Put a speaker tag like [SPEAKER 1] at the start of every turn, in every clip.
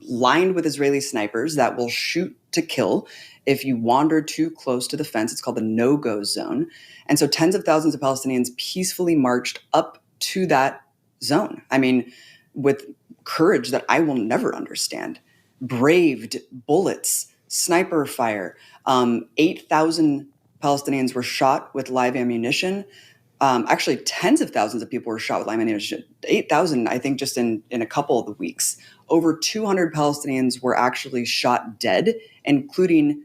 [SPEAKER 1] lined with Israeli snipers that will shoot to kill if you wander too close to the fence. It's called the no-go zone. And so tens of thousands of Palestinians peacefully marched up to that zone. I mean, with courage that I will never understand, braved bullets, sniper fire. 8,000 Palestinians were shot with live ammunition. Actually, tens of thousands of people were shot with live ammunition. 8,000, I think, just in a couple of the weeks. Over 200 Palestinians were actually shot dead, including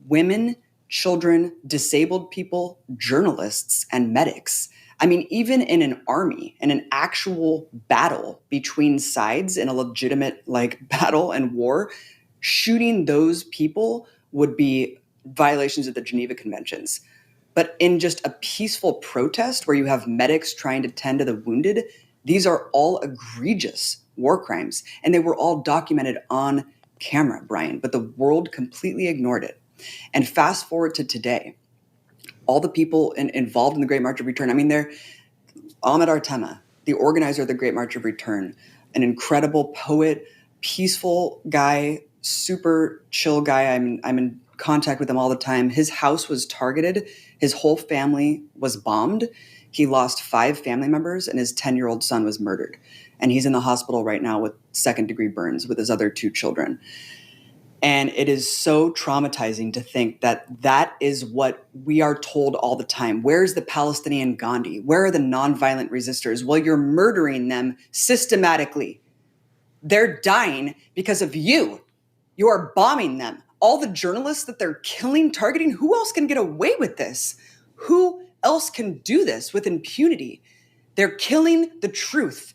[SPEAKER 1] women, children, disabled people, journalists, and medics. I mean, even in an army, in an actual battle between sides, in a legitimate battle and war, shooting those people would be violations of the Geneva Conventions. But in just a peaceful protest where you have medics trying to tend to the wounded, these are all egregious war crimes. And they were all documented on camera, Brian, but the world completely ignored it. And fast forward to today, all the people involved in the Great March of Return, I mean, they're Ahmed Artema, the organizer of the Great March of Return, an incredible poet, peaceful guy, super chill guy. I'm in contact with him all the time. His house was targeted. His whole family was bombed. He lost 5 family members, and his 10-year-old son was murdered. And he's in the hospital right now with second-degree burns with his other 2 children. And it is so traumatizing to think that that is what we are told all the time. Where's the Palestinian Gandhi? Where are the nonviolent resistors? Well, you're murdering them systematically. They're dying because of you. You are bombing them. All the journalists that they're killing, targeting, who else can get away with this? Who else can do this with impunity? They're killing the truth.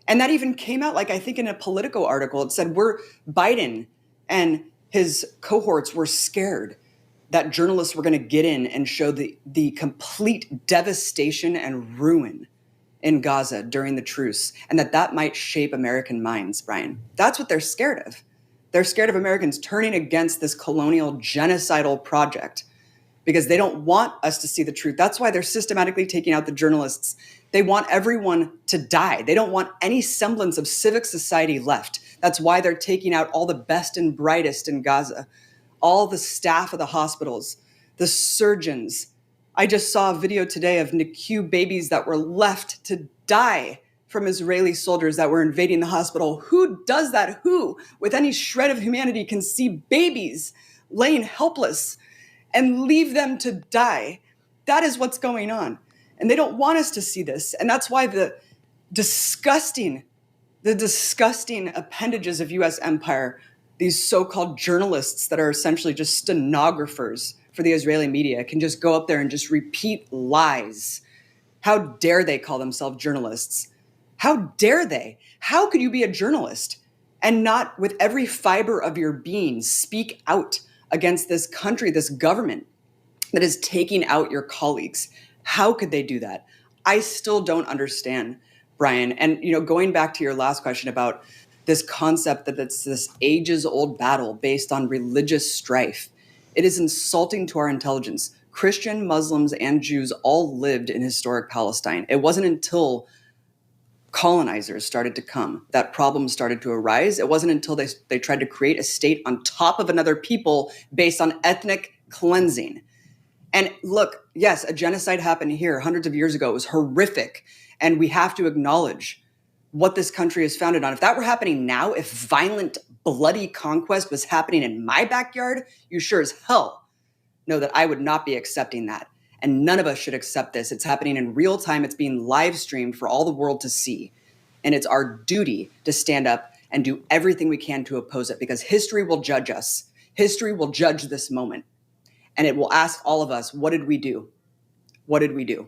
[SPEAKER 1] And that even came out, I think in a Politico article, it said Biden and his cohorts were scared that journalists were going to get in and show the complete devastation and ruin in Gaza during the truce, and that might shape American minds, Brian. That's what they're scared of. They're scared of Americans turning against this colonial genocidal project because they don't want us to see the truth. That's why they're systematically taking out the journalists. They want everyone to die. They don't want any semblance of civic society left. That's why they're taking out all the best and brightest in Gaza, all the staff of the hospitals, the surgeons. I just saw a video today of NICU babies that were left to die from Israeli soldiers that were invading the hospital. Who does that? Who, with any shred of humanity, can see babies laying helpless and leave them to die? That is what's going on. And they don't want us to see this. And that's why the disgusting appendages of U.S. empire, these so-called journalists that are essentially just stenographers for the Israeli media, can just go up there and just repeat lies. How dare they call themselves journalists? How dare they? How could you be a journalist and not, with every fiber of your being, speak out against this country, this government that is taking out your colleagues? How could they do that? I still don't understand, Brian. And, going back to your last question about this concept that it's this ages-old battle based on religious strife, it is insulting to our intelligence. Christian, Muslims, and Jews all lived in historic Palestine. It wasn't until colonizers started to come that problems started to arise. It wasn't until they tried to create a state on top of another people based on ethnic cleansing. And look, yes, a genocide happened here hundreds of years ago. It was horrific. And we have to acknowledge what this country is founded on. If that were happening now, if violent, bloody conquest was happening in my backyard, you sure as hell know that I would not be accepting that. And none of us should accept this. It's happening in real time. It's being live streamed for all the world to see. And it's our duty to stand up and do everything we can to oppose it, because history will judge us. History will judge this moment. And it will ask all of us, what did we do? What did we do?